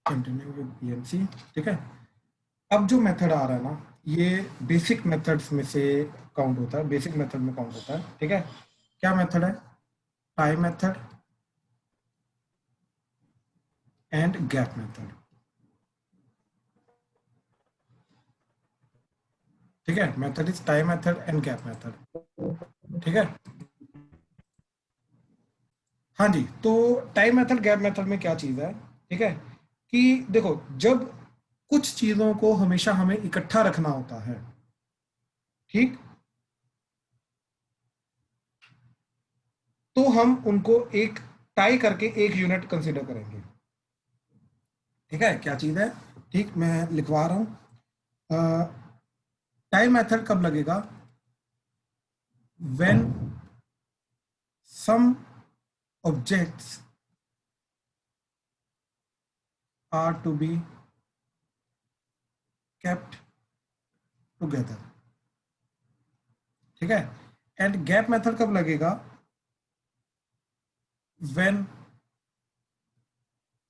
Continue with PMC. ठीक है, अब जो मेथड आ रहा है ना, ये बेसिक मेथड्स में से काउंट होता है, बेसिक मेथड में काउंट होता है। ठीक है, क्या मेथड है? Tie method and gap method. ठीक है, method is tie method and gap method. ठीक है, हाँ जी। तो टाइम मेथड गैप मेथड में क्या चीज़ है? ठीक है, कि देखो, जब कुछ चीज़ों को हमेशा हमें इकट्ठा रखना होता है, ठीक, तो हम उनको एक टाई करके एक यूनिट कंसीडर करेंगे। ठीक है, क्या चीज़ है? ठीक, मैं लिखवा रहा हूँ। टाई मेथड कब लगेगा? When some objects are to be kept together. ठीक है, एंड गैप मेथड कब लगेगा? when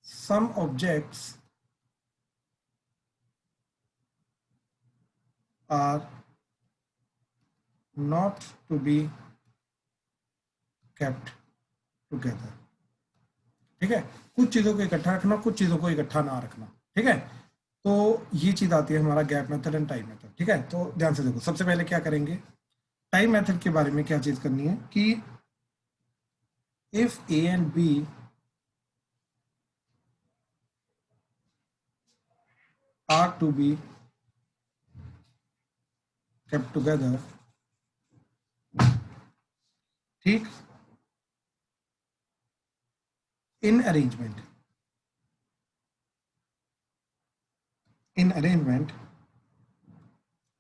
some objects are not to be kept together। ठीक है, कुछ चीजों को इकट्ठा रखना, कुछ चीजों को इकट्ठा ना रखना। ठीक है, तो ये चीज आती है हमारा gap method and time method. ठीक है, तो ध्यान से देखो, सबसे पहले क्या करेंगे? टाइम मेथड के बारे में क्या चीज करनी है कि if A and B are to be kept together, ठीक, in arrangement,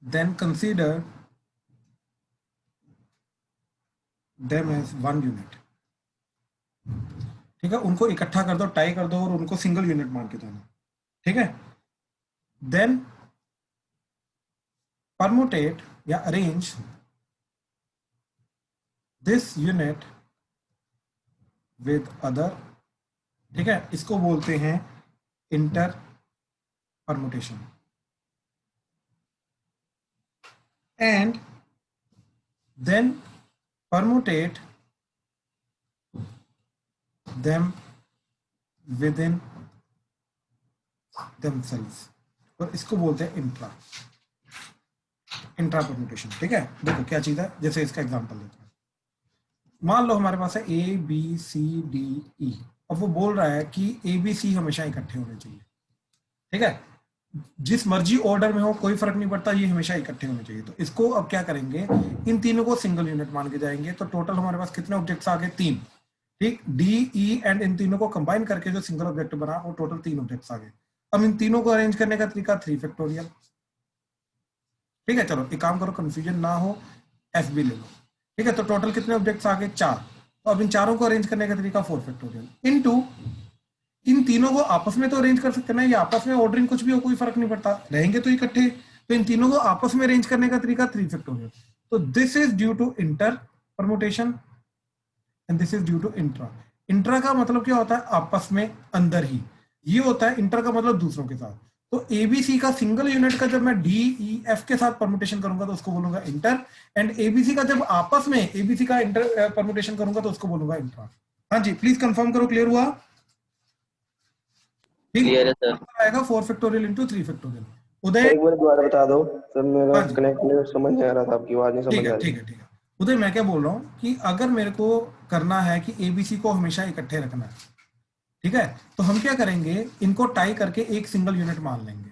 then consider them as one unit। ठीक है, उनको इकट्ठा कर दो, टाई कर दो और उनको सिंगल यूनिट मान के जाना। ठीक है, देन परमुटेट या arrange this unit with other. ठीक है, इसको बोलते हैं inter permutation. And then permute them within themselves, और इसको बोलते हैं इंट्रा परमुटेशन। ठीक है, देखो क्या चीज है, जैसे इसका एग्जांपल देते हैं। मान लो हमारे पास है ए बी सी डी ई, अब वो बोल रहा है कि ए बी सी हमेशा इकट्ठे होने चाहिए। ठीक है, जिस मर्जी ऑर्डर में हो कोई फर्क नहीं पड़ता, ये हमेशा इकट्ठे होने चाहिए। तो इसको अब क्या करेंगे, इन तीनों को सिंगल यूनिट मान के जाएंगे। तो टोटल हमारे पास कितने ऑब्जेक्ट्स आ गए? 3। ठीक, डी ई एंड इन तीनों को कंबाइन करके जो सिंगल ऑब्जेक्ट बना, वो टोटल 3 ऑब्जेक्ट्स आ गए। अब इन तीनों को अरेंज करने का तरीका 3 फैक्टोरियल। ठीक है, चलो एक काम करो, कंफ्यूजन ना हो, एफ बी ले लो। ठीक है, तो टोटल कितने ऑब्जेक्ट्स आ गए? 4। तो अब इन चारों को अरेंज करने का तरीका 4 फैक्टोरियल इनटू, इन तीनों को आपस में तो अरेंज कर सकते ना, ये आपस में ऑर्डरिंग कुछ भी हो, कोई फर्क नहीं पड़ता, रहेंगे तो इकट्ठे। तो इन तीनों को आपस में अरेंज करने का तरीका 3 फैक्टोरियल। तो this is due to inter permutation and this is due to intra. Intra का मतलब क्या होता है? आपस में, अंदर ही। ये होता है इंटर का मतलब दूसरों के साथ। तो एबीसी का सिंगल यूनिट का जब मैं डी ई एफ के साथ परमुटेशन करूंगा तो उसको बोलूंगा इंटर, एंड एबीसी का जब आपस में एबीसी का इंटर परमुटेशन करूंगा तो उसको बोलूंगा इंट्रा। हाँ जी, प्लीज कंफर्म करो, क्लियर हुआ? ठीक, क्लियर है सर। आएगा 4 फैक्टोरियल इंटू 3 फैक्टोरियल। उदय, सर एक बार दोबारा बता दो सर, मेरा हाँ जी, कनेक्ट समझ नहीं आ रहा था, आपकी आवाज नहीं ठीक समझ है आ ठीक रही। है ठीक है। उदय, मैं क्या बोल रहा हूँ कि अगर मेरे को करना है कि एबीसी को हमेशा इकट्ठे रखना है, ठीक है, तो हम क्या करेंगे, इनको टाई करके एक सिंगल यूनिट मान लेंगे।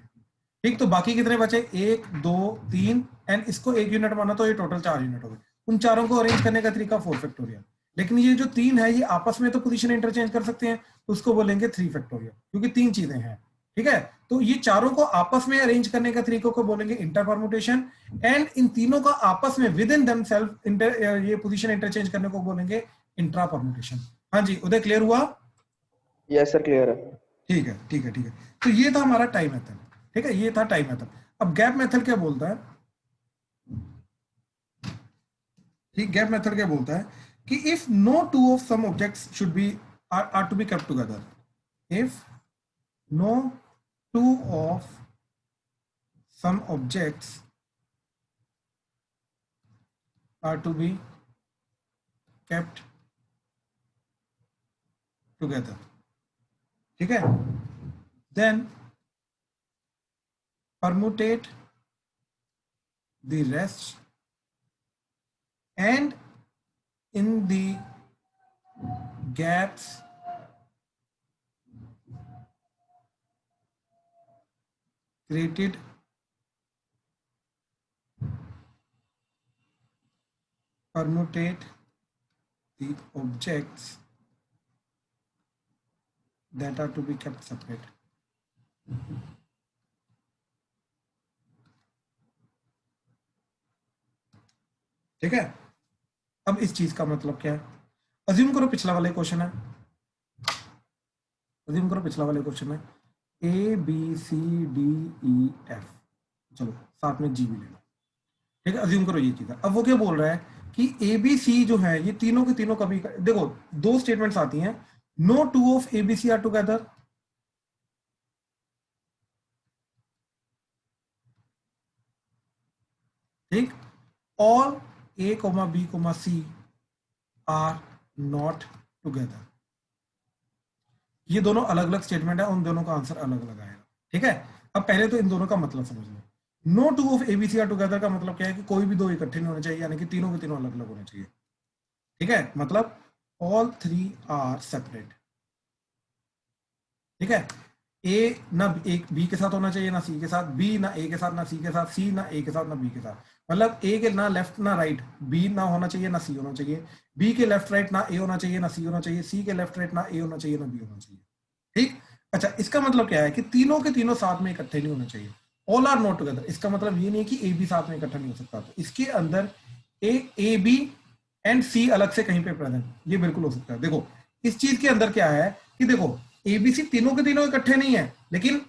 ठीक, तो बाकी कितने बचे? 1 2 3, एंड इसको एक यूनिट माना तो ये टोटल 4 यूनिट हो गए। उन चारों को अरेंज करने का तरीका 4 फैक्टोरियल। लेकिन ये जो 3 है, ये आपस में तो पोजीशन इंटरचेंज कर सकते हैं, तो उसको बोलेंगे 3 फैक्टोरियल, क्योंकि 3 चीजें हैं। ठीक है, तो ये चारों को आपस में अरेंज करने का तरीकों को बोलेंगे इंटर परमुटेशन, एंड इन तीनों का आपस में विद इन देमसेल्फ ये पोजीशन इंटरचेंज करने को बोलेंगे इंट्रा परमुटेशन। हाँ जी, उदय क्लियर हुआ? यस सर, क्लियर है। ठीक है ठीक है ठीक है। तो ये था हमारा टाइम मेथड। ठीक है, ये था टाइम मेथड। अब गैप मेथड क्या बोलता है? ठीक, गैप मेथड क्या बोलता है कि if no two of some objects should be are to be kept together, if no two of some objects are to be kept together, ठीक है, then permutate the rest and in the gaps created permutate the objects that are to be kept separate. ठीक है, अब इस चीज का मतलब क्या है? अज्यूम करो पिछला वाला क्वेश्चन है, अज्यूम करो पिछला वाला क्वेश्चन है A B C D E F, चलो साथ में जी भी ले लो, ठीक है, अज्यूम करो ये चीज है। अब वो क्या बोल रहा है कि ए बी सी जो है ये तीनों के तीनों कभी, देखो दो स्टेटमेंट्स आती हैं, no two of A B C are together, ठीक, all A comma B comma C are not together. ये दोनों अलग अलग स्टेटमेंट है, उन दोनों का आंसर अलग अलग आएगा, ठीक है। अब पहले तो इन दोनों का मतलब समझ लो, no two of ABC are together का मतलब क्या है कि कोई भी दो इकट्ठे नहीं होने चाहिए, यानी कि तीनों के तीनों अलग अलग होने चाहिए, ठीक है, मतलब ऑल थ्री आर सेपरेट, ठीक है। ए ना एक बी के साथ होना चाहिए, ना सी के साथ, बी ना ए के साथ, ना सी के साथ, सी ना ए के साथ, ना बी के साथ, मतलब ए के ना लेफ्ट ना राइट, बी ना होना चाहिए ना सी होना चाहिए, बी के लेफ्ट राइट ना ए होना चाहिए ना सी होना चाहिए, सी के लेफ्ट राइट ना ए होना चाहिए ना बी होना चाहिए, ठीक। अच्छा, इसका मतलब क्या है कि तीनों के तीनों साथ में इकट्ठे नहीं होने चाहिए, ऑल आर नॉट टुगेदर। इसका मतलब ये नहीं है कि ए बी साथ में इकट्ठा नहीं हो सकता, तो इसके अंदर ए बी एंड सी अलग से कहीं पे प्रेजेंट, ये बिल्कुल हो सकता है। देखो इस चीज के अंदर क्या है कि देखो एबीसी तीनों के तीनों इकट्ठे नहीं है, लेकिन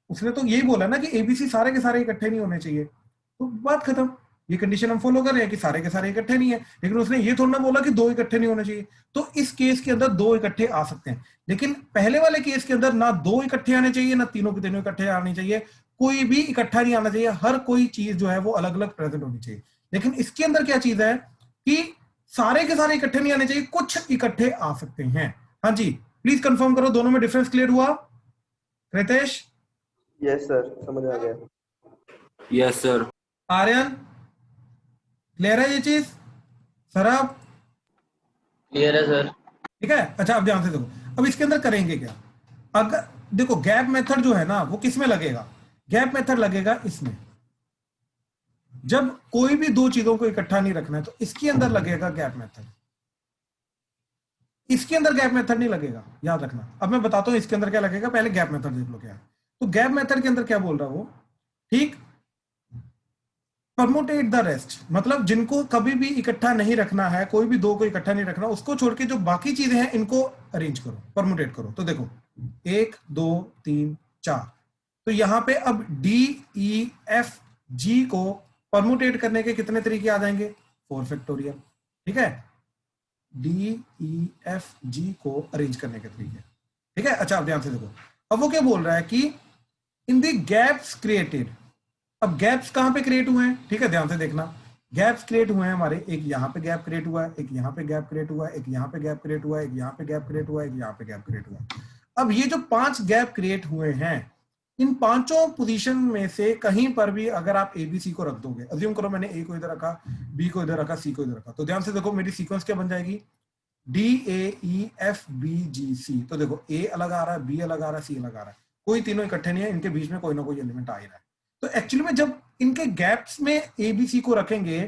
उसने तो यही बोला ना कि एबीसी सारे के सारे इकट्ठे नहीं होने चाहिए, तो बात खत्म, ये कंडीशन हम फॉलो कर रहे हैं कि सारे के सारे इकट्ठे नहीं है, लेकिन उसने ये थोड़ा ना बोला कि दो इकट्ठे नहीं होने चाहिए। तो इस केस के अंदर दो इकट्ठे आ सकते हैं, लेकिन पहले वाले केस के अंदर ना दो इकट्ठे आने चाहिए ना तीनों के तीनों इकट्ठे आने चाहिए, कोई भी इकट्ठा नहीं आना चाहिए, हर कोई चीज जो है वो अलग अलग प्रेजेंट होनी चाहिए। लेकिन इसके अंदर क्या चीज है कि सारे के सारे इकट्ठे नहीं आने चाहिए, कुछ इकट्ठे आ सकते हैं। हाँ जी, प्लीज कंफर्म करो, दोनों में डिफरेंस क्लियर हुआ? रितेश, यस सर, समझ आ गया। Yes sir. आर्यन, क्लियर है ये चीज? सरब, क्लियर है सर। ठीक है। अच्छा अब ध्यान से देखो, अब इसके अंदर करेंगे क्या? अगर देखो गैप मेथड जो है ना वो किस में लगेगा? गैप मेथड लगेगा इसमें, जब कोई भी दो चीजों को इकट्ठा नहीं रखना है तो इसके अंदर लगेगा गैप मेथड, इसके अंदर गैप मेथड नहीं लगेगा, याद रखना। अब मैं बताता हूं इसके अंदर क्या लगेगा, पहले गैप मेथड देख लो क्या है। तो गैप मेथड के अंदर क्या बोल रहा है वो, ठीक, परमुटेट द रेस्ट, मतलब जिनको कभी भी इकट्ठा नहीं रखना है, कोई भी दो को इकट्ठा नहीं रखना, उसको छोड़ के जो बाकी चीजें हैं इनको अरेंज करो, परमुटेट करो। तो देखो 1 2 3 4, तो यहां पे अब डी ई एफ जी को परमुटेट करने के कितने तरीके आ जाएंगे? 4 फैक्टोरियल, ठीक है, डी ई एफ जी को अरेंज करने के तरीके, ठीक है। अच्छा अब ध्यान से देखो, अब वो क्या बोल रहा है कि इन द गैप्स क्रिएटेड, अब गैप्स कहां पे क्रिएट हुए हैं, ठीक है, ध्यान से देखना, गैप्स क्रिएट हुए हैं हमारे, एक यहां पे गैप क्रिएट हुआ है, एक यहां पे गैप क्रिएट हुआ है, एक यहां पे गैप क्रिएट हुआ है, एक यहां पे गैप क्रिएट हुआ है, एक यहां पे गैप क्रिएट हुआ है। अब ये जो 5 गैप क्रिएट हुए हैं, इन पांचों पोजीशन में से कहीं पर भी अगर आप एबीसी को रख दोगे, अज्यूम करो मैंने ए को इधर रखा, बी को इधर रखा, सी को इधर रखा, तो ध्यान से देखो मेरी सीक्वेंस क्या बन जाएगी, D A E F B G C. तो देखो ए अलग आ रहा है, बी अलग आ रहा है, सी अलग आ रहा है, कोई तीनों इकट्ठे नहीं है, इनके बीच में कोई ना कोई एलिमेंट आ ही रहा है। तो एक्चुअली में जब इनके गैप्स में ए बी सी को रखेंगे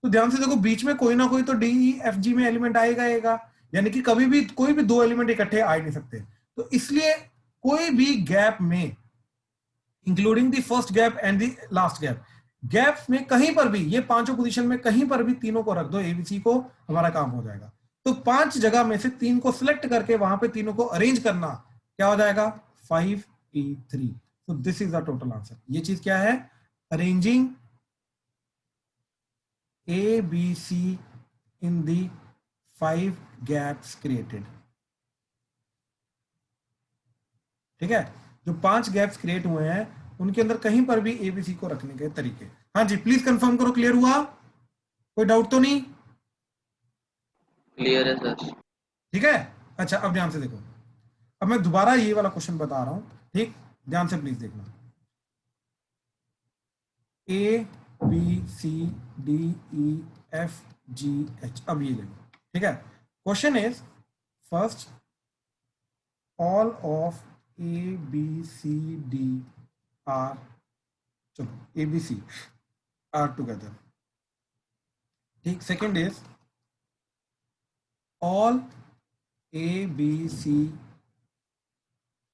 तो ध्यान से देखो बीच में कोई ना कोई तो डी ई एफ जी में एलिमेंट आएगा, यानी कि कभी भी कोई भी दो एलिमेंट इकट्ठे आ ही नहीं सकते। तो इसलिए कोई भी गैप में, including the first gap and the last gap, gaps में कहीं पर भी, ये पांचों पोजीशन में कहीं पर भी तीनों को रख दो एबीसी को, हमारा काम हो जाएगा। तो 5 जगह में से 3 को सिलेक्ट करके वहां पे तीनों को अरेंज करना, क्या हो जाएगा, 5p3। तो this is the total answer. ये चीज क्या है, arranging A B C in the 5 gaps created, ठीक है। जो 5 गैप्स क्रिएट हुए हैं उनके अंदर कहीं पर भी एबीसी को रखने के तरीके। हाँ जी, प्लीज कंफर्म करो, क्लियर हुआ? कोई डाउट तो नहीं? क्लियर है सर। ठीक है। अच्छा, अब ध्यान से देखो, अब मैं दोबारा ये वाला क्वेश्चन बता रहा हूं, ठीक, ध्यान से प्लीज देखना। A B C D E F G H, अब ये देखो, ठीक है। Question is first all of A B C D are, चलो A B C are together, ठीक। Second is all A B C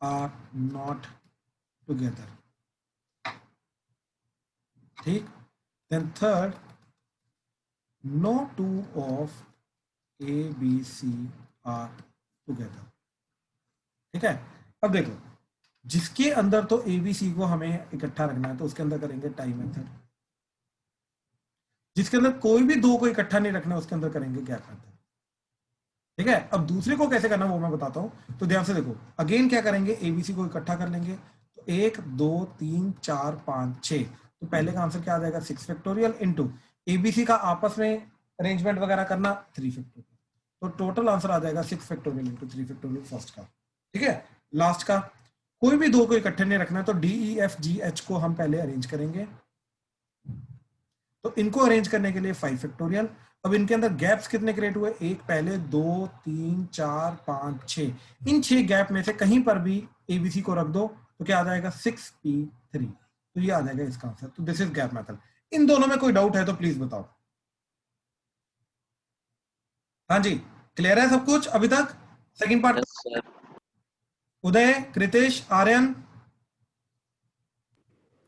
are not together, ठीक। Then third, no two of A B C are together, ठीक है। अब देखो, जिसके अंदर तो ए बी सी को हमें इकट्ठा रखना है तो उसके अंदर करेंगे टाई मेथड, जिसके अंदर कोई भी दो को इकट्ठा नहीं रखना उसके अंदर करेंगे गैप मेथड, ठीक है। अब दूसरे को कैसे करना वो मैं बताता हूं, तो ध्यान से देखो, अगेन क्या करेंगे, एबीसी को इकट्ठा कर लेंगे, तो 1 2 3 4 5 6, तो पहले का आंसर क्या आ जाएगा 6 फैक्टोरियल इनटू एबीसी का आपस में अरेंजमेंट वगैरह करना 3 फैक्टोरियल, तो टोटल आंसर आ जाएगा 6 फैक्टोरियल इनटू 3 फैक्टोरियल फर्स्ट का, ठीक है। लास्ट का कोई भी दो को इकट्ठे नहीं रखना, तो D E F G H को हम पहले अरेंज करेंगे, तो इनको अरेंज करने के लिए 5 फैक्टोरियल। अब इनके अंदर गैप्स कितने क्रिएट हुए, एक पहले, 2 3 4 5 6, इन 6 गैप में से कहीं पर भी एबीसी को रख दो तो क्या आ जाएगा 6p3, तो ये आ जाएगा इसका आंसर। तो दिस इज गैप मेथड। इन दोनों में कोई डाउट है तो प्लीज बताओ। हाँ जी, क्लियर है सब कुछ अभी तक? Second part, yes sir. Uday, Kritesh, Aryan,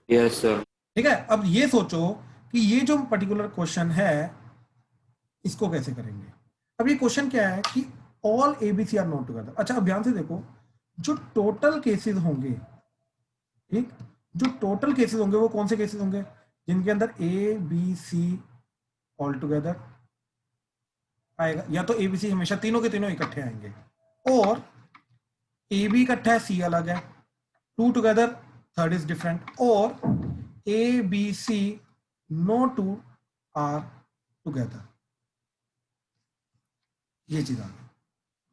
Yes, sir. ठीक है। अब ये सोचो कि ये जो पर्टिकुलर क्वेश्चन है इसको कैसे करेंगे। अब ये क्वेश्चन क्या है कि all ABC are not together. अच्छा, अब ध्यान से देखो, जो टोटल केसेस होंगे, ठीक, जो टोटल केसेस होंगे वो कौन से केसेस होंगे, जिनके अंदर A B C all together आएगा, या तो एबीसी हमेशा तीनों के तीनों इकट्ठे आएंगे, और ए बी इकट्ठा है सी अलग है, two together third is different, और A B C no two are together, ये चीज आ गई,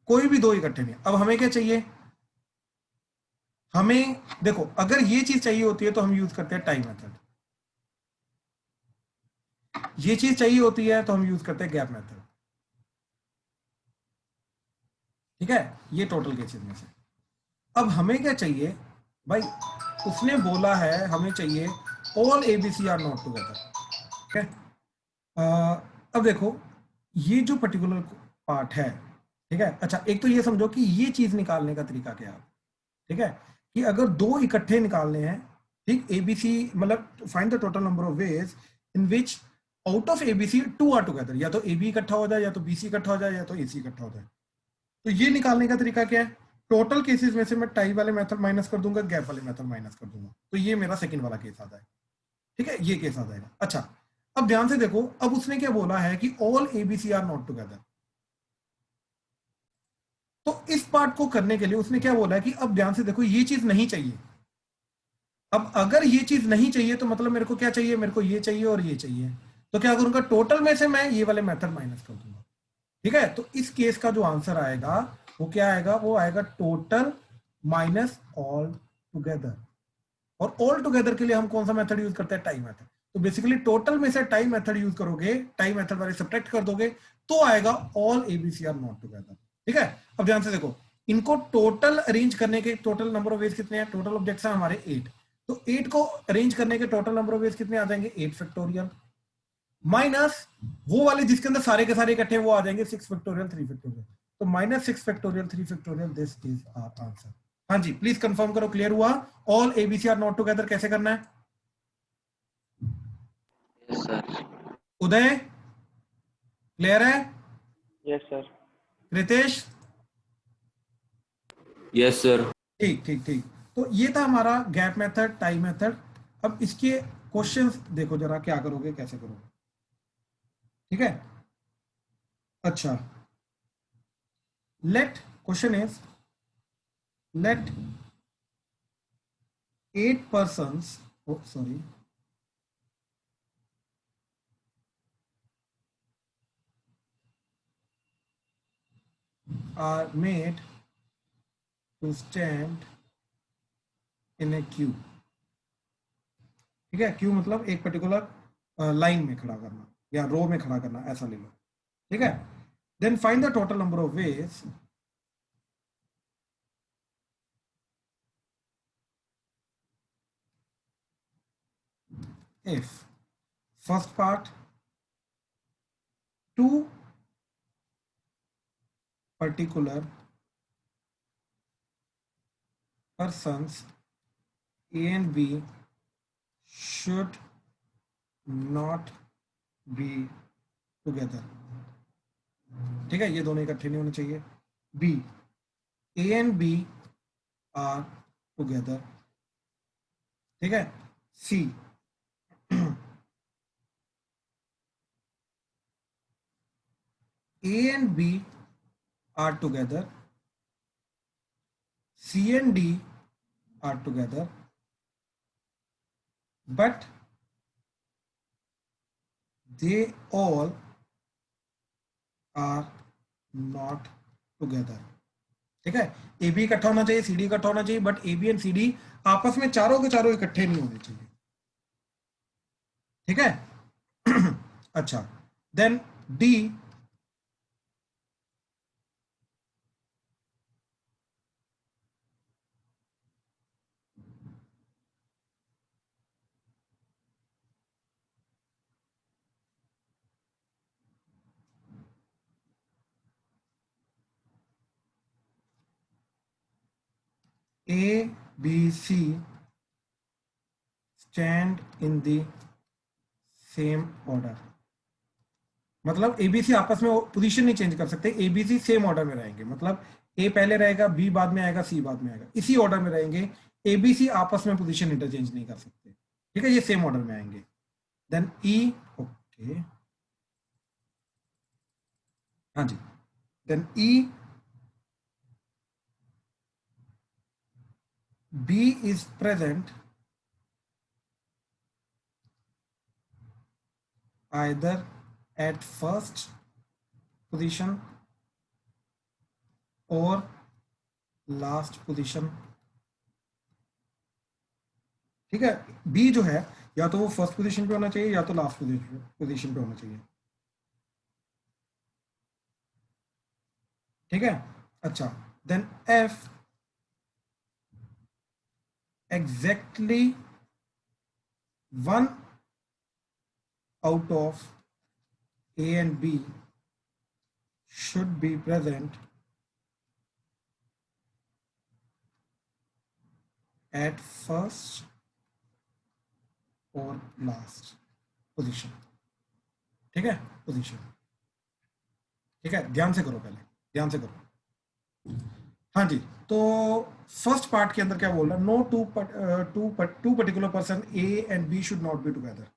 कोई भी दो इकट्ठे नहीं। अब हमें क्या चाहिए, हमें देखो, अगर ये चीज चाहिए होती है तो हम यूज करते हैं टाई मेथड, ये चीज चाहिए होती है तो हम यूज करते हैं गैप मेथड, ठीक है। ये टोटल केसेस में से। अब हमें क्या चाहिए भाई, उसने बोला है हमें चाहिए all ABC are not together, ठीक है। अब देखो, ये जो पर्टिकुलर पार्ट है, ठीक है। अच्छा, एक तो ये समझो कि ये चीज निकालने का तरीका क्या है, ठीक है, कि अगर दो इकट्ठे निकालने हैं, ठीक, एबीसी मतलब find the total number of ways in which out of ABC two are together, या तो एबी इकट्ठा हो जाए, या तो बीसी इकट्ठा हो जाए, या तो एसी इकट्ठा हो जाए। तो ये निकालने का तरीका क्या है, टोटल केसेस में से मैं टाई वाले मेथड माइनस कर दूंगा, गैप वाले मेथड माइनस कर दूंगा, तो ये मेरा सेकंड वाला केस आ जाएगा, ठीक है, ये केस आ जाएगा। अच्छा, अब ध्यान से देखो, अब उसने क्या बोला है कि all ABC are not together, तो इस पार्ट को करने के लिए उसने क्या बोला है कि अब ध्यान से देखो, ये चीज नहीं चाहिए। अब अगर ये चीज नहीं चाहिए तो मतलब मेरे को क्या चाहिए, मेरे को ये चाहिए और ये चाहिए, तो क्या करूंगा, टोटल में से मैं ये वाले मेथड माइनस कर दूंगा, ठीक है। तो इस केस का जो आंसर आएगा वो क्या आएगा, वो आएगा टोटल माइनस ऑल टुगेदर, और ऑल टुगेदर के लिए हम कौन सा मेथड यूज करते हैं, टाई मेथड। तो बेसिकली टोटल में से टाई मेथड यूज करोगे, टाई मेथड वाले सब्ट्रैक्ट कर दोगे तो आएगा all ABC are not together, ठीक है। अब ध्यान से देखो, इनको टोटल अरेंज करने के टोटल नंबर ऑफ वेज कितने हैं, टोटल ऑब्जेक्ट्स हैं हमारे 8, तो 8 को अरेंज करने के टोटल नंबर ऑफ वेज कितने आ जाएंगे, 8 फैक्टोरियल, माइनस वो वाले जिसके अंदर सारे के सारे इकट्ठे वो आ जाएंगे 6 फैक्टोरियल 3 फैक्टोरियल, तो minus 6 factorial 3 factorial, this is our answer. हाँ जी, प्लीज कंफर्म करो, क्लियर हुआ? All ABC are not together कैसे करना है? Yes sir. उदय, क्लियर है? Yes sir. Ritesh, Yes, sir. ठीक ठीक ठीक। तो ये था हमारा गैप मेथड, टाई मेथड। अब इसके क्वेश्चंस देखो जरा, क्या करोगे, कैसे करोगे, ठीक है। अच्छा, let question is, let 8 persons, oh sorry, are made to stand in a queue. ठीक है, क्यू मतलब एक पर्टिकुलर लाइन में खड़ा करना या रो में खड़ा करना, ऐसा ले लो। ठीक है, then find the total number of ways if first part 2 particular persons A and B should not be together. ठीक है, ये दोनों इकट्ठे नहीं होने चाहिए। B, A and B are together. ठीक है। C, A and B are together. C and D are together, but they all are not together. ठीक है, ए बी इकट्ठा होना चाहिए, सी डी इकट्ठा होना चाहिए, but A B and C D आपस में चारों के चारों इकट्ठे नहीं होने चाहिए। ठीक है। अच्छा, then D, A, B, C stand in the same order. मतलब ए बी सी आपस में पोजीशन नहीं चेंज कर सकते, A B C same order में रहेंगे। मतलब ए पहले रहेगा, बी बाद में आएगा, सी बाद में आएगा, इसी ऑर्डर में रहेंगे। ए बी सी आपस में पोजीशन इंटरचेंज नहीं कर सकते। ठीक है, ये सेम ऑर्डर में आएंगे। देन ई, ओके, हाँ जी, then E, B is present either at first position or last position. ठीक है, B जो है या तो वो फर्स्ट पोजीशन पे होना चाहिए या तो लास्ट पोजीशन पे होना चाहिए। ठीक है, अच्छा, then F, exactly 1 out of A and B should be present at first or last position. ठीक है, पोजीशन। ठीक है, ध्यान से करो, पहले ध्यान से करो। हाँ जी, तो फर्स्ट पार्ट के अंदर क्या बोल रहा है, no two particular person A and B should not be together.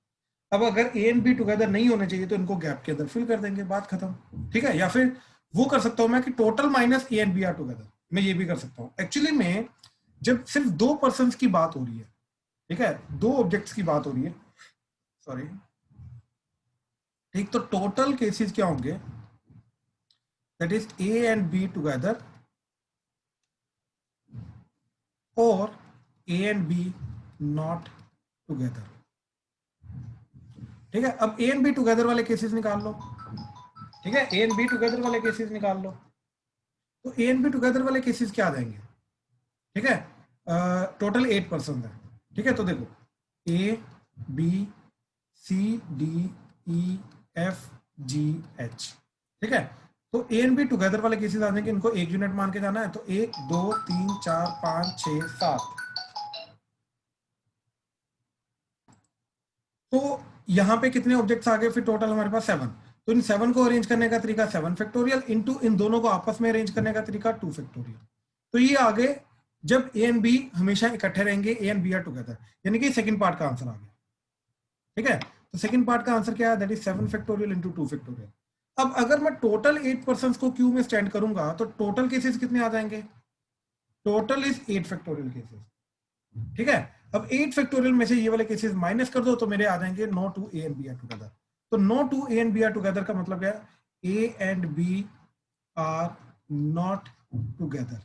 अब अगर ए एंड बी टुगेदर नहीं होने चाहिए तो इनको गैप के अंदर फिल कर देंगे, बात खत्म। ठीक है, या फिर वो कर सकता हूं मैं कि total minus A and B are together, मैं ये भी कर सकता हूं। एक्चुअली में जब सिर्फ 2 पर्सन की बात हो रही है, ठीक है, 2 ऑब्जेक्ट्स की बात हो रही है, सॉरी, ठीक, तो टोटल केसेस क्या होंगे, that is a and be together और A and B not together। ठीक है, अब A and B टुगेदर वाले केसेस निकाल लो। ठीक है, A and B टुगेदर वाले केसेस निकाल लो। तो A and B टुगेदर वाले केसेस क्या आ जाएंगे? ठीक है, टोटल 8 पर्सन है। ठीक है, तो देखो A, B, C, D, E, F, G, H। ठीक है, तो ए एंड बी टुगेदर वाले केसेस आ जाएंगे, इनको एक यूनिट मान के जाना है। तो 1 2 3 4 5 6 7। तो यहां पे कितने ऑब्जेक्ट्स आ गए फिर टोटल हमारे पास 7। तो इन 7 को अरेंज करने का तरीका 7 फैक्टोरियल इनटू इन दोनों को आपस में अरेंज करने का तरीका 2 फैक्टोरियल। तो ये आगे जब ए एंड बी हमेशा इकट्ठे रहेंगे, A and B are together, यानी कि सेकंड पार्ट का आंसर आ गया। ठीक है, तो सेकंड पार्ट का आंसर क्या है, that is 7 factorial into 2 factorial. अब अगर मैं टोटल 8 पर्सन को क्यू में स्टैंड करूंगा तो टोटल केसेस कितने आ जाएंगे, टोटल इज 8 फैक्टोरियल केसेस। ठीक है, अब 8 फैक्टोरियल में से ये वाले केसेस माइनस कर दो तो मेरे आ जाएंगे no two A and B are together. तो no two A and B are together का मतलब क्या है? A and B are not together.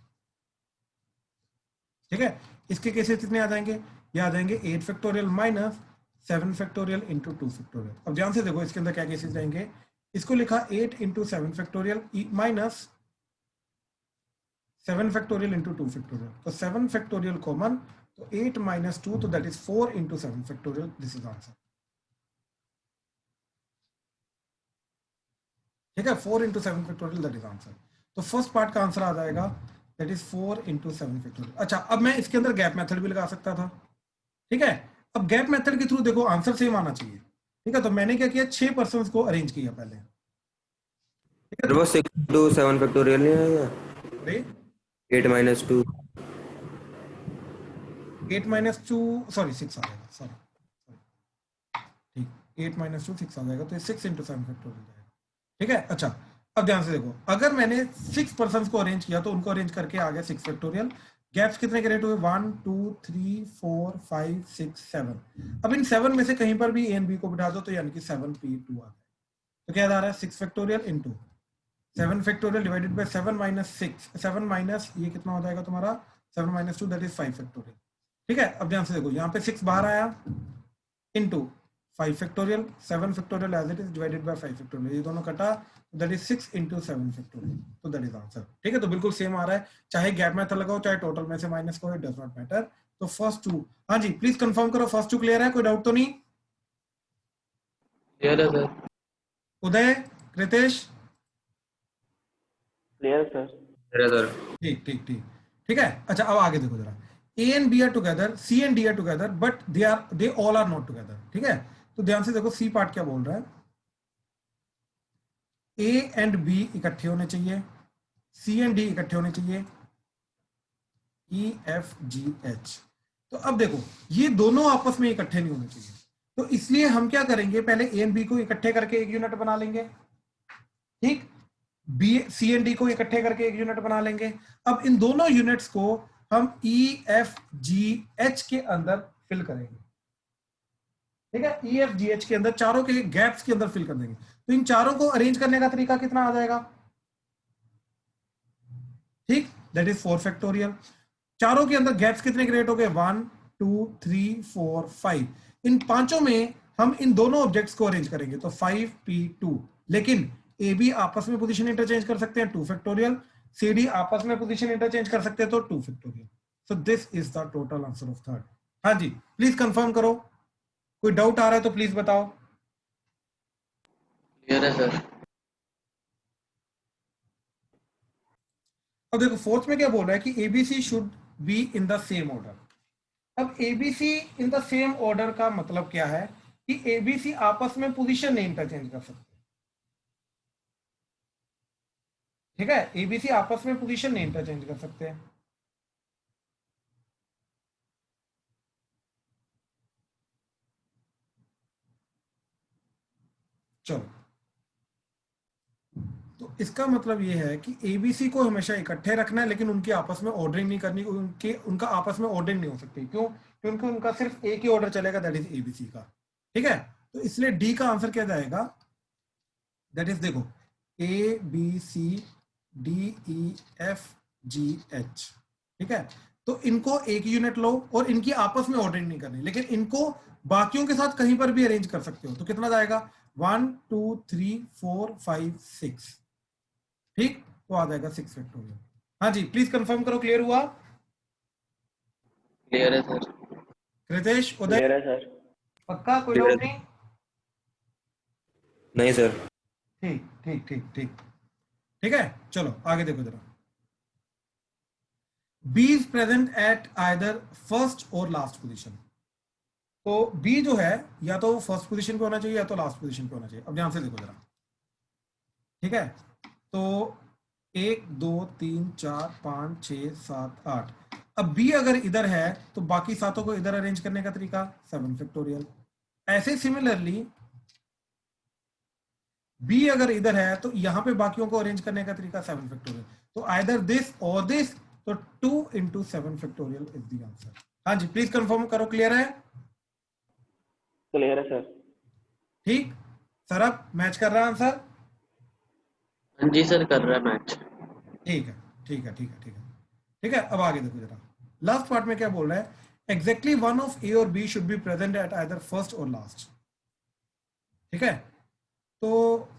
ठीक है, इसके केसेस कितने आ जाएंगे? ये आ जाएंगे 8 factorial minus 7 factorial into 2 factorial. अब ध्यान से देखो इसके अंदर क्या केसेस रहेंगे। इसको लिखा 8 into 7 factorial minus 7 factorial into 2 factorial. तो 7 फैक्टोरियल कॉमन, तो 8 माइनस 2, तो that is 4 into 7 factorial. This is answer. ठीक है, 4 into 7 factorial, that is answer. तो फर्स्ट पार्ट का आंसर आ जाएगा दैट इज 4 इंटू 7 फैक्टोरियल। अच्छा, अब मैं इसके अंदर गैप मेथड भी लगा सकता था। ठीक है, अब गैप मेथड के थ्रू देखो आंसर सेम आना चाहिए। ठीक है, तो मैंने क्या किया, 6 पर्सन को अरेंज किया पहले। ठीक है, वो 6 to 7 फैक्टोरियल नहीं आएगा? अरे 8 minus 2। 8 माइनस 2, सॉरी 6 आ जाएगा, सॉरी ठीक, 8 माइनस 2 6 आ जाएगा, तो 6 इंटू 7 फैक्टोरियल जाएगा। ठीक है, अच्छा अब ध्यान से देखो, अगर मैंने 6 पर्सन को अरेंज किया तो उनको अरेंज करके आ गया 6 फैक्टोरियल। गैप्स कितने क्रिएट हुए? 1 2 3 4 5 6 7। अब इन 7 में से कहीं पर भी ए एंड बी को बिठा दो तो यानी कि 7p2 आ गया। तो क्या आ रहा है? 6 factorial into 7 factorial divided bye 7 minus 6, 7 minus ये कितना हो जाएगा तुम्हारा? 7 माइनस 2, दैट इज 5 फैक्टोरियल। ठीक है, अब ध्यान से देखो, यहाँ पे 6 बाहर आया into 5 factorial, 7 factorial as it is divided by 5 factorial, ये दोनों कटा, दैट इज 6 इंटू 7 फैक्टोरियल, तो दैट इज आंसर। ठीक है, तो बिल्कुल सेम आ रहा है, चाहे गैप मेथड लगाओ चाहे टोटल में से माइनस करो, इट डज नॉट मैटर। तो फर्स्ट टू, हाँ जी प्लीज कंफर्म करो, फर्स्ट टू क्लियर है, कोई डाउट तो नहीं? क्लियर है sir. Uday, Kritesh, clear sir. मेरा सर। ठीक ठीक ठीक ठीक है। अच्छा अब आगे देखो जरा, A and B are together, C and D are together, but they all are not together. ठीक है, तो ध्यान से देखो सी पार्ट क्या बोल रहा है, ए एंड बी इकट्ठे होने चाहिए, सी एंड डी इकट्ठे होने चाहिए, ई एफ जी एच। तो अब देखो ये दोनों आपस में इकट्ठे नहीं होने चाहिए, तो इसलिए हम क्या करेंगे, पहले ए एंड बी को इकट्ठे करके एक यूनिट बना लेंगे। ठीक, बी सी एंड डी को इकट्ठे करके एक यूनिट बना लेंगे। अब इन दोनों यूनिट्स को हम ई एफ जी एच के अंदर फिल करेंगे। ठीक है, ई एफ जी एच के अंदर, चारों के गैप्स के अंदर फिल कर देंगे। तो इन चारों को अरेंज करने का तरीका कितना आ जाएगा? ठीक, दैट इज 4 फैक्टोरियल। चारों के अंदर गैप्स कितने क्रिएट हो गए? 1 2 3 4 5। इन पांचों में हम इन दोनों ऑब्जेक्ट्स को अरेंज करेंगे तो 5p2, लेकिन ए बी आपस में पोजीशन इंटरचेंज कर सकते हैं 2 फैक्टोरियल, सी डी आपस में पोजीशन इंटरचेंज कर सकते हैं तो 2 factorial. So this is the total answer of third. हाँ जी प्लीज कंफर्म करो, कोई डाउट आ रहा है तो प्लीज बताओ। क्लियर है सर। अब देखो फोर्थ में क्या बोल रहा है कि ABC should be in the same order. अब ABC in the same order का मतलब क्या है कि एबीसी आपस में पोजीशन नहीं इंटरचेंज कर सकते। ठीक है, एबीसी आपस में पोजीशन नहीं इंटरचेंज कर सकते। चलो, तो इसका मतलब ये है कि एबीसी को हमेशा इकट्ठे रखना है, लेकिन उनकी आपस में ऑर्डरिंग नहीं करनी, उनका आपस में ऑर्डरिंग नहीं हो सकती। क्यों? क्योंकि उनका सिर्फ एक ही ऑर्डर चलेगा, दैट इज एबीसी का। ठीक है, तो इसलिए डी का आंसर क्या जाएगा? दैट इज देखो A B C D E F G H. ठीक है, तो इनको एक यूनिट लो और इनकी आपस में ऑर्डरिंग नहीं करनी, लेकिन इनको बाकियों के साथ कहीं पर भी अरेंज कर सकते हो। तो कितना जाएगा? 1 2 3 4 5 6। ठीक, तो आ जाएगा 6 फैक्टोरियल। हाँ जी प्लीज कंफर्म करो, क्लियर हुआ? क्लियर है सर। कृतेश, उदय, क्लियर है सर। पक्का, कोई Clear डाउट है। नहीं? नहीं सर। ठीक ठीक ठीक ठीक ठीक है, चलो आगे देखो जरा। B is present at either first or last position. तो बी जो है या तो फर्स्ट पोजीशन पे होना चाहिए या तो लास्ट पोजीशन पे होना चाहिए। अब ध्यान से देखो जरा। ठीक है, तो 1 2 3 4 5 6 7 8। अब बी अगर इधर है तो बाकी सातों को इधर अरेंज करने का तरीका 7 फैक्टोरियल। ऐसे सिमिलरली बी अगर इधर है तो यहां पे बाकियों को अरेंज करने का तरीका 7 फैक्टोरियल। तो आइदर दिस और दिस, तो 2 into 7 factorial is the answer. हाँ जी, प्लीज कंफर्म करो, क्लियर है? क्लियर है सर। ठीक, सरब मैच कर रहा है आंसर? हाँ जी सर, कर रहा है मैच। ठीक है, ठीक है, ठीक है, ठीक है, ठीक है। अब आगे देखो जरा, लास्ट पार्ट में क्या बोल रहा है, exactly one of A or B should be present at either first or last. ठीक है, तो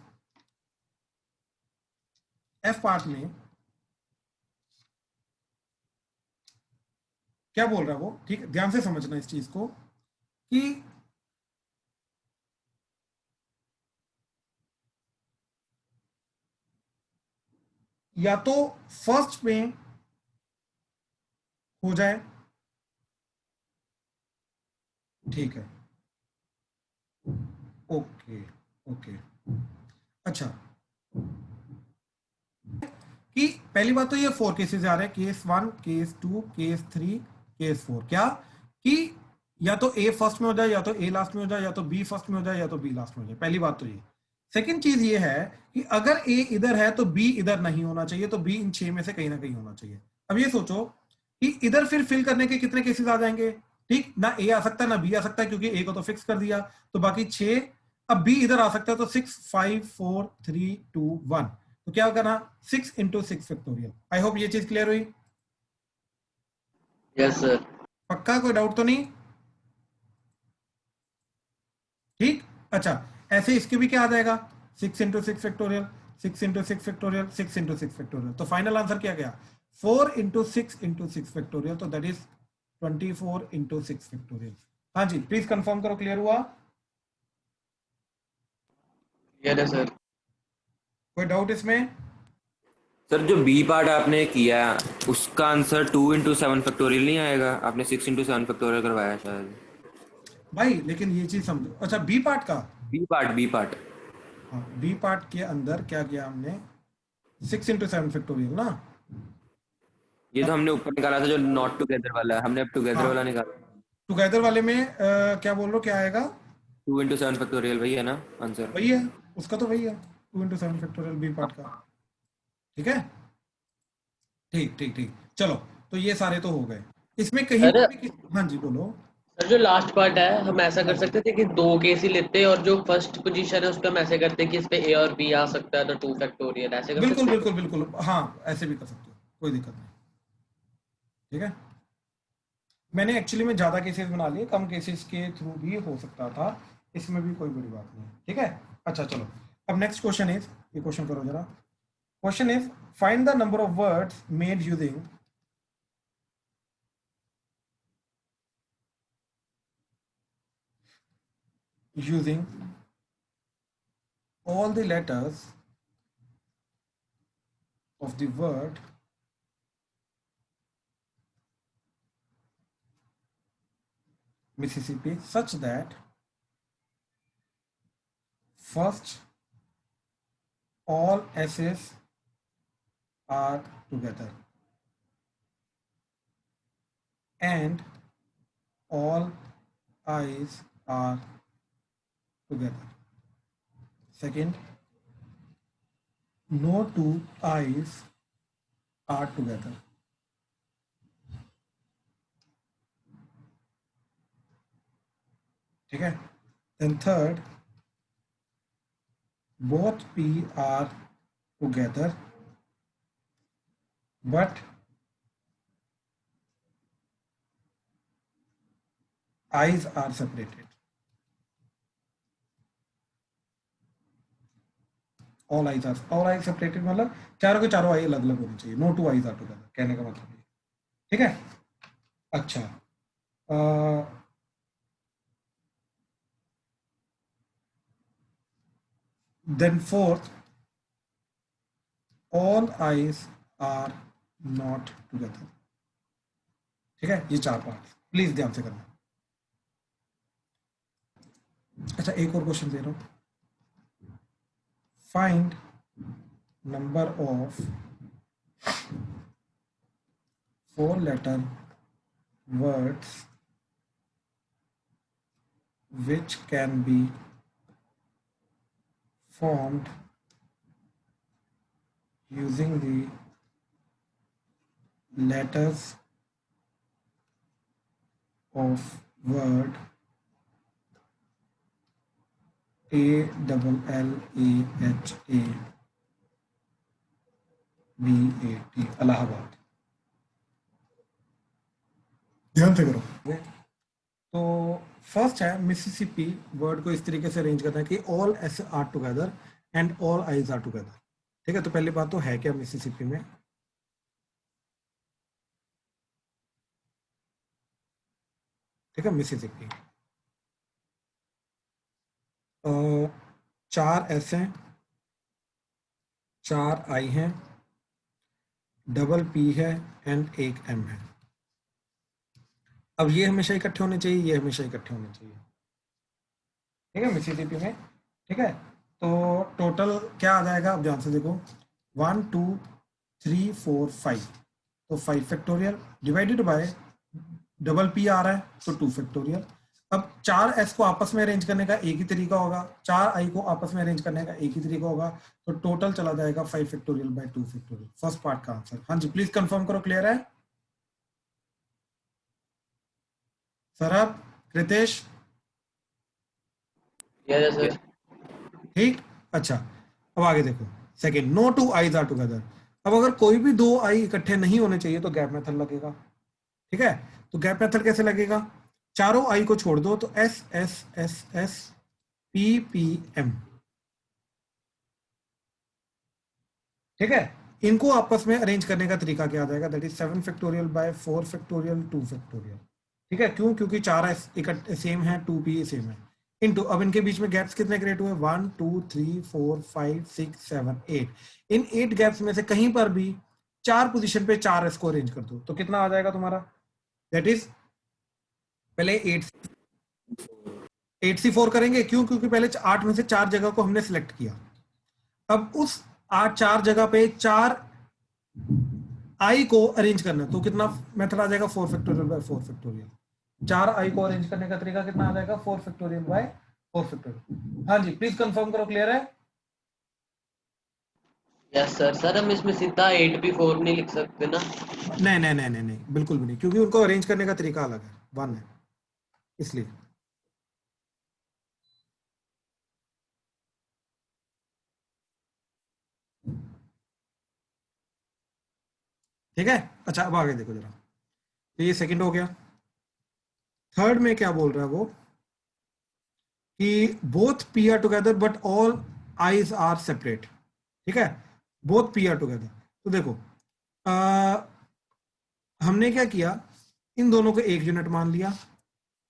एफ पार्ट में क्या बोल रहा है वो, ठीक है, ध्यान से समझना इस चीज को कि या तो फर्स्ट में हो जाए, ठीक है, ओके, ओके, अच्छा, कि पहली बात तो ये 4 केसेस आ रहे हैं, केस 1, केस 2, केस 3, केस 4, क्या कि या तो ए फर्स्ट में हो जाए, या तो ए लास्ट में हो जाए, या तो बी फर्स्ट में हो जाए, या तो बी लास्ट में हो जाए। पहली बात तो ये। सेकंड चीज ये है कि अगर ए इधर है तो बी इधर नहीं होना चाहिए, तो बी इन 6 में से कहीं ना कहीं होना चाहिए। अब ये सोचो कि इधर फिर फिल करने के कितने केसेस आ जाएंगे, ठीक ना, ए आ सकता है ना बी आ सकता है, क्योंकि ए को तो फिक्स कर दिया, तो बाकी 6। अब बी इधर आ सकता है, तो 6, 5, 4, 3, 2, 1, तो क्या करना, 6 इंटू 6 फैक्टोरियल। आई होप ये चीज क्लियर हुई, यस सर। पक्का, कोई डाउट तो नहीं? ठीक, अच्छा, ऐसे इसके भी क्या आ जाएगा, 6 into 6 factorial, 6 into 6 factorial, 6 into 6 factorial, तो फाइनल आंसर क्या गया, 4 इंटू 6 इंटू 6 फैक्टोरियल, तो दैट इज 24 इंटू 6 फैक्टोरियल। हाँ जी, प्लीज कंफर्म करो, क्लियर हुआ? क्लियर है सर। कोई डाउट इसमें? सर जो बी पार्ट आपने किया उसका आंसर 2 इंटू 7 फैक्टोरियल नहीं आएगा, आपने 6 इंटू 7 फैक्टोरियल करवाया शायद। भाई लेकिन ये चीज समझो, अच्छा बी पार्ट का, बी पार्ट। हाँ बी पार्ट के अंदर क्या किया हमने, 6 इंटू 7 फैक्टोरियल ना। ये तो हमने ऊपर निकाला था जो नॉट टुगेदर वाला है, हमने अब टुगेदर हाँ, वाला निकाला। टुगेदर वाले में क्या बोल रहे हो, क्या आएगा? 2 इंटू 7 फैक्टोरियल वही है ना आंसर? वही है, उसका तो वही है, 2 इंटू 7 फैक्टोरियल बी पार्ट का। ठीक है, ठीक, ठीक, ठीक, चलो, तो ये सारे तो हो गए, इसमें कहीं सर, पर भी हाँ जी बोलो। सर जो लास्ट पार्ट है, हम ऐसा हाँ कर जी, सकते थे कि दो केस ही लेते और जो फर्स्ट पोजीशन है उस पर हम ऐसे करते कि इस पे ए और बी आ सकता है, तो 2 फैक्टोरियल ऐसे कर बिल्कुल, सकते हैं। बिल्कुल, बिल्कुल, हाँ ऐसे भी कर सकते हो, कोई दिक्कत नहीं। ठीक है, मैंने एक्चुअली में ज्यादा केसेस बना लिए, कम केसेस के थ्रू भी हो सकता था, इसमें भी कोई बड़ी बात नहीं। ठीक है, अच्छा चलो, अब नेक्स्ट क्वेश्चन इज, ये क्वेश्चन करो जरा। Question is, find the number of words made using all the letters of the word Mississippi such that first all S's are together and all I's are together. Second, no two I's are together. ठीक है, then third, both P are together but I's are separated. All eyes separated मतलब चारों के चारों आई अलग अलग होनी चाहिए, no two eyes are together, कहने का मतलब ये। ठीक है, अच्छा, then fourth, all eyes are not together। ठीक है, ये 4 पार्ट प्लीज ध्यान से करना। अच्छा, एक और क्वेश्चन दे रहा हूं, find number of 4 letter words which can be formed using the letters of word ALLAHABAD, Allahabad. ध्यान से करो। तो फर्स्ट है मिसिसिपी, वर्ड को इस तरीके से अरेंज करना है कि all S are together and all I's are together. ठीक है, तो पहली बात तो है क्या मिसिसिपी में, ठीक है, मिसिसिपी 4 एस हैं, 4 आई हैं, डबल पी है एंड एक एम है। अब ये हमेशा इकट्ठे होने चाहिए, ये हमेशा इकट्ठे होने चाहिए। ठीक है, मिसिसिपी में। ठीक है, तो टोटल क्या आ जाएगा, अब ध्यान से देखो, 1 2 3 4 5, तो 5 factorial divided by double P आ रहा है तो 2 फैक्टोरियल। अब 4 एस को आपस में अरेंज करने का एक ही तरीका होगा, 4 आई को आपस में अरेंज करने का एक ही तरीका होगा, तो टोटल चला जाएगा 5 factorial by 2 factorial. First part का आंसर। हाँ जी, प्लीज कंफर्म करो, क्लियर है? सरब, रितेश, यस सर। ठीक। अच्छा, अब आगे देखो, second, no two I's are together. अब अगर कोई भी 2 आई इकट्ठे नहीं होने चाहिए तो गैप मेथड लगेगा। ठीक है, तो गैप मेथड कैसे लगेगा, चारों आई को छोड़ दो तो S S S S P P M. ठीक है, इनको आपस में अरेंज करने का तरीका क्या आ जाएगा, that is 7 factorial by 4 factorial 2 factorial. ठीक है, क्यों, क्योंकि 4 इकट्ठे सेम है, 2 पी सेम है, इनटू, अब इनके बीच में गैप्स कितने क्रिएट हुए, 1 2 3 4 5 6 7 8। इन 8 गैप्स में से कहीं पर भी 4 पोजीशन पे 4 एस को अरेंज कर दो तो कितना आ जाएगा तुम्हारा, दैट इज, पहले 8C4 करेंगे, क्यों, क्योंकि पहले 8 में से 4 जगह को हमने सिलेक्ट किया। अब उस 4 जगह पे 4 आई को अरेंज करना है तो कितना मेथड आ जाएगा, 4 फैक्टोरियल बाय 4 फैक्टोरियल। 4 आई को अरेंज करने का तरीका कितना आ जाएगा, 4 फैक्टोरियल बाय 4 फैक्टोरियल। हाँ जी, प्लीज कंफर्म करो, क्लियर है? Yes sir. सर हम इसमें सीधा 8P4 नहीं लिख सकते ना? नहीं नहीं नहीं नहीं नहीं, बिल्कुल भी नहीं, क्योंकि उनको अरेंज करने का तरीका अलग है, 1 है इसलिए। ठीक है, अच्छा अब आगे देखो जरा, तो ये सेकंड हो गया। थर्ड में क्या बोल रहा है वो, कि both P are together but all I's are separate. ठीक है, बोथ पी आर टुगेदर, तो देखो हमने क्या किया, इन दोनों को एक यूनिट मान लिया,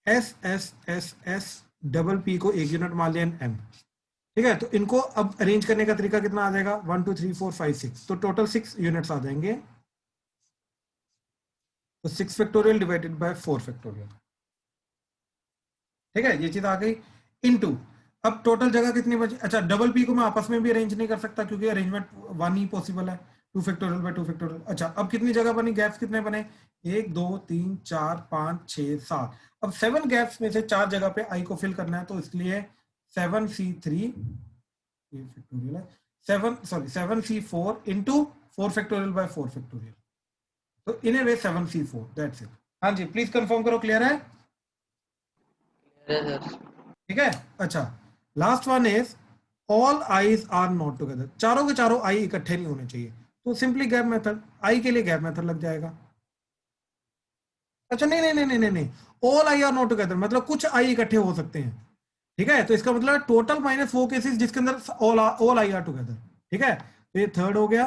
S S S S double P को एक यूनिट मान लिया, एम। ठीक है, तो इनको अब अरेंज करने का तरीका कितना आ जाएगा, 1 2 3 4 5 6, तो टोटल 6 यूनिट्स आ जाएंगे, तो 6 फैक्टोरियल डिवाइडेड बाय 4 फैक्टोरियल। ठीक है, ये चीज आ गई, इनटू, अब टोटल जगह कितनी बची, अच्छा डबल पी को मैं आपस में भी अरेंज नहीं कर सकता क्योंकि अरेंजमेंट 1 ही पॉसिबल है, 2 फैक्टोरियल बाय 2 फैक्टोरियल। अच्छा, अब कितनी जगह बनी, गैप्स कितने बने, 1 2 3 4 5 6 7। अब 7 गैप्स में से 4 जगह पे आई को फिल करना है, तो इसलिए 7C3, ये फैक्टोरियल है, 7C4 into 4 factorial by 4 factorial, तो इन ए वे 7C4, दैट्स इट। हाँ जी, प्लीज कंफर्म करो, क्लियर है? Yes sir. ठीक है, अच्छा, last one is all I's are not together, चारों के चारों आई इकट्ठे नहीं होने चाहिए, तो सिंपली गैप मेथड, आई के लिए गैप मेथड लग जाएगा। अच्छा नहीं नहीं नहीं नहीं नहीं नहीं, all I R not together मतलब कुछ आई इकट्ठे हो सकते हैं। ठीक है, तो इसका मतलब टोटल माइनस वो केसेस जिसके अंदर ऑल आई आर टुगेदर। ठीक है, तो ये थर्ड हो गया।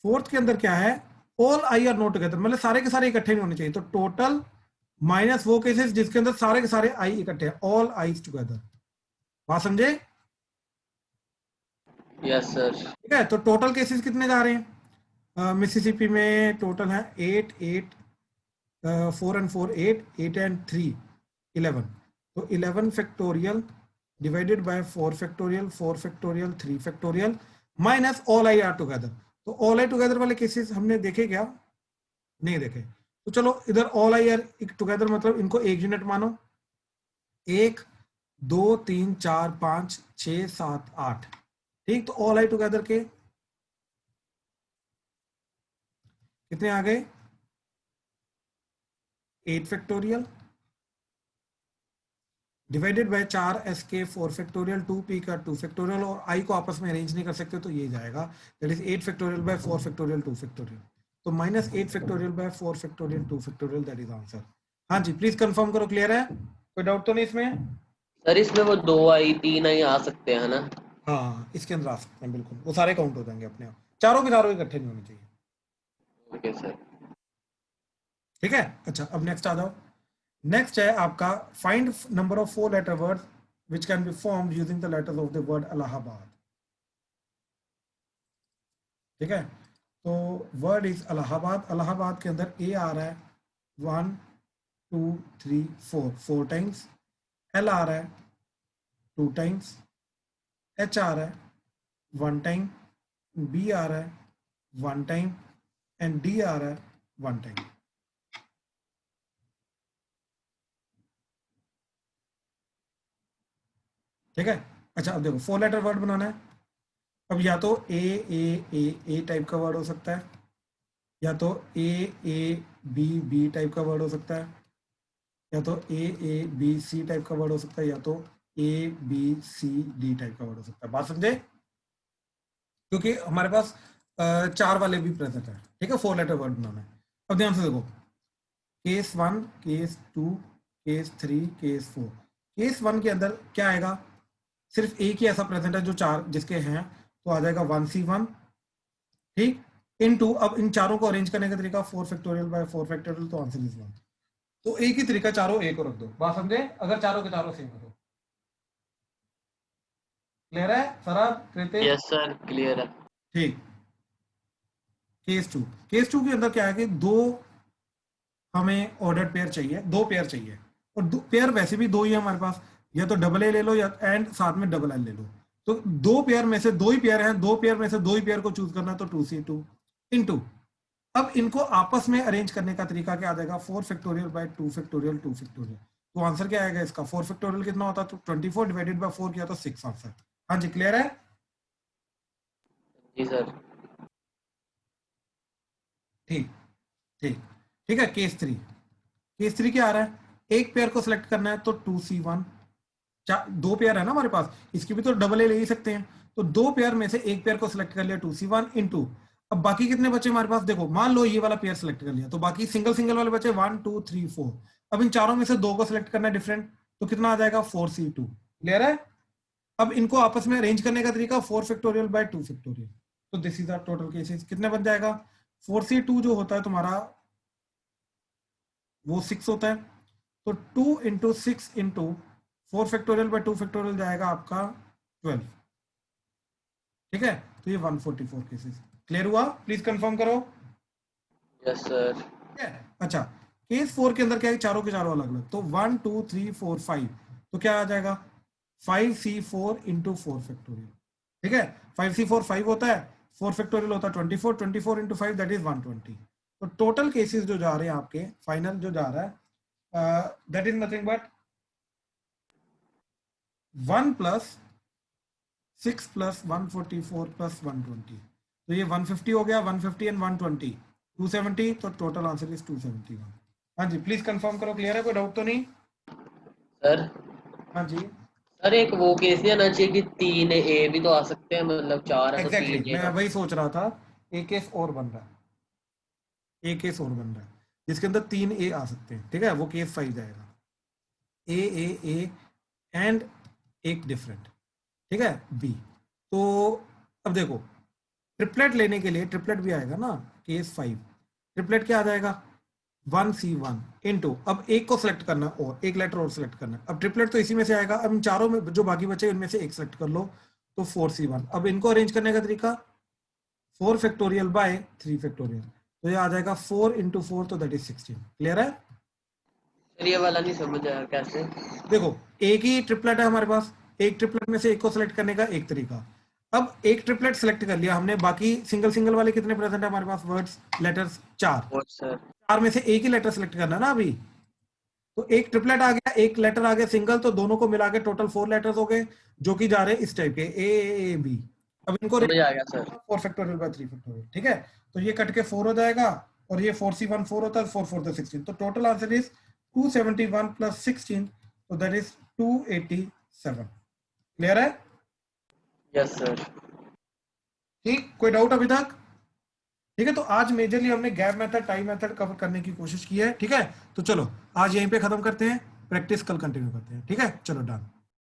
फोर्थ के अंदर क्या है, all I R not together मतलब सारे के सारे इकट्ठे नहीं होने चाहिए, तो टोटल माइनस वो केसेस जिसके अंदर सारे के सारे आई इकट्ठे हैं, ऑल आईज टुगेदर। बात समझे? Yes sir. ठीक है, तो टोटल केसेस कितने जा रहे हैं, मिसिसिपी में टोटल है 8 8 4 एंड 4 8 8 एंड 3 11, तो 11 factorial divided bye 4 factorial 4 factorial 3 factorial minus all I R together. तो ऑल आई टुगेदर वाले केसेस हमने देखे क्या, नहीं देखे, तो चलो इधर ऑल आई आर टुगेदर मतलब इनको एक यूनिट मानो, 1 2 3 4 5 6 7 8। ठीक, तो ऑल आई टुगेदर के कितने आ गए, 8 factorial divided bye 4sk 4 factorial 2p का 2 फैक्टोरियल और i को आपस में अरेंज नहीं कर सकते तो ये जाएगा, that is 8 factorial by 4 factorial 2 factorial, तो -8 factorial by 4 factorial 2 factorial, that is answer. हाँ जी प्लीज कंफर्म करो, क्लियर है, कोई डाउट तो नहीं इसमें? सर इसमें वो 2 आई 3 आई आ सकते हैं ना? हाँ इसके अंदर आ सकते हैं बिल्कुल, वो सारे काउंट हो जाएंगे अपने आप, चारों के चारों इकट्ठे नहीं होने चाहिए। Okay sir. ठीक है, अच्छा अब नेक्स्ट आ जाओ। नेक्स्ट है आपका find number of 4 letter words which can be formed using the letters of the word Allahabad. ठीक है, तो वर्ड इज इलाहाबाद, इलाहाबाद के अंदर ए आ रहा है 1 2 3 4 4 टाइम्स, एल आ रहा है 2 टाइम्स, एच आ रहा है 1 टाइम, बी आ रहा है 1 टाइम एंड डी आ रहा है 1 टाइम। ठीक है, अच्छा अब देखो 4 लेटर वर्ड बनाना है। अब या तो ए टाइप का वर्ड हो सकता है, या तो ए बी टाइप का वर्ड हो सकता है, या तो ए बी सी टाइप का वर्ड हो सकता है, या तो A B C D type का वर्ड हो सकता है। बात समझे? क्योंकि हमारे पास 4 वाले भी प्रेजेंट है। ठीक है, 4 लेटर वर्ड बनाना है। अब ध्यान से देखो, case 1 case 2 case 3 case 4। Case 1 के अंदर क्या आएगा, सिर्फ एक ही ऐसा प्रेजेंट है जो 4 जिसके हैं, तो आ जाएगा 1C1। ठीक, इनटू, अब इन चारों को अरेंज करने का तरीका 4 फैक्टोरियल बाय 4 फैक्टोरियल, तो आंसर इज 1। तो एक ही तरीका, चारों ए को रख दो। बात समझे? अगर चारों के चारों सेम है तो। क्लियर है सरब कृतिक? यस सर क्लियर है। ठीक, केस 2, केस 2 के अंदर क्या है कि 2 हमें ऑर्डर पेयर चाहिए, 2 पेयर चाहिए, और पेयर वैसे भी 2 ही है हमारे पास, या तो डबल ए ले लो या एंड साथ में डबल एल ले लो। तो 2 पेयर में से 2 ही पेयर हैं, 2 पेयर में से 2 ही पेयर को चूज करना, तो 2C2 इनटू, अब इनको आपस में अरेंज करने का तरीका क्या आ जाएगा, 4 फैक्टोरियल बाय 2 फैक्टोरियल 2 फैक्टोरियल। तो आंसर क्या आएगा इसका, 4 फैक्टोरियल कितना होता है, तो 24 डिवाइडेड बाय 4 किया तो 6 आंसर। हाँ जी क्लियर है? जी सर। ठीक ठीक ठीक है। केस 3, केस 3 क्या आ रहा है, एक पेयर को सिलेक्ट करना है, तो 2C1, 2 पेयर है ना हमारे पास, इसकी भी तो डबल ए ले ही सकते हैं, तो 2 पेयर में से एक पेयर को सिलेक्ट कर लिया 2C1 इनटू, अब बाकी कितने बचे हमारे पास, देखो मान लो ये वाला पेयर सिलेक्ट कर लिया, तो बाकी सिंगल सिंगल वाले बचे 1 2 3 4। अब इन चारों में से 2 को सिलेक्ट करना है डिफरेंट, तो कितना आ जाएगा 4C2। क्लियर है? अब इनको आपस में अरेंज करने का तरीका 4 फैक्टोरियल बाय 2 फैक्टोरियल, तो this is the total cases. कितने बन जाएगा, 4C2 जो होता है तुम्हारा वो 6 होता है, तो 2 into 6 into 4 factorial by 2 factorial जाएगा आपका 12। ठीक है, तो ये 144 केसेस। क्लियर हुआ? प्लीज कंफर्म करो। Yes sir. ठीक है, अच्छा केस 4 के अंदर क्या है, चारों के चारों अलग अलग, तो 1 2 3 4 5, तो क्या आ जाएगा 5C4 इंटू 4 फैक्टोरियल। ठीक है, 5C4 5 होता है, 4 फैक्टोरियल होता है 24, 24 इंटू 5 दैट इज 120। तो टोटल केसेस जो जा रहे हैं आपके, फाइनल जो जा रहा है that is nothing but 1 plus 6 plus 144 plus 120, तो ये 150 हो गया, 150 एंड 120 270, तो टोटल आंसर इज 271। हाँ जी प्लीज कंफर्म करो, क्लियर है, कोई डाउट तो नहीं? सर हाँ जी सर एक वो केस नहीं आना चाहिए कि 3 ए भी तो आ सकते हैं, मतलब 4 है तो एग्जैक्टली 3 ए मैं वही सोच रहा था, एक केस और बन रहा है, एक केस और बन रहा है जिसके अंदर 3 ए आ सकते हैं। ठीक है, वो केस 5 जाएगा, ए एंड एक डिफरेंट। ठीक है, बी। तो अब देखो ट्रिपलेट लेने के लिए ट्रिपलेट भी आएगा ना, केस 5 ट्रिपलेट क्या आ जाएगा 1C1 इनटू, अब एक को सिलेक्ट करना और एक लेटर और सिलेक्ट करना, अब ट्रिपलेट तो इसी में से आएगा, अब इन चारों में जो बाकी बचे उनमें से एक सिलेक्ट कर लो, तो 4C1। अब इनको अरेंज करने का तरीका 4 फैक्टोरियल बाय 3 फैक्टोरियल, तो ये आ जाएगा 4 इंटू 4, तो दैट इज 16। क्लियर है? सर ये वाला नहीं समझ आया कैसे। देखो एक ही ट्रिपलेट है हमारे पास, एक ट्रिपलेट में से एक को सिलेक्ट करने का एक तरीका, अब एक ट्रिपलेट सिलेक्ट कर लिया हमने, बाकी सिंगल सिंगल वाले कितने प्रेजेंट है हमारे पास वर्ड्स लेटर्स 4, और सर 4 में से एक ही लेटर सिलेक्ट करना ना अभी, तो एक ट्रिपलेट आ गया, एक लेटर आ गया सिंगल, तो दोनों को मिला के टोटल 4 लेटर्स हो गए जो कि जा रहे हैं इस टाइप के ए बी। अब इनको समझ आ गया सर। 4 factorial by 3 factorial. ठीक है, तो ये कट के 4 हो जाएगा, और ये 4C1 4 होता है, 4 4 16, तो टोटल आंसर इज 271 प्लस 16, तो दैट इज 287। क्लियर है? Yes sir. ठीक, कोई डाउट अभी तक? ठीक है, तो आज मेजरली हमने gap method, time method cover करने की कोशिश की है। ठीक है, तो चलो आज यहीं पे खत्म करते हैं, प्रैक्टिस कल कंटिन्यू करते हैं। ठीक है, चलो डन।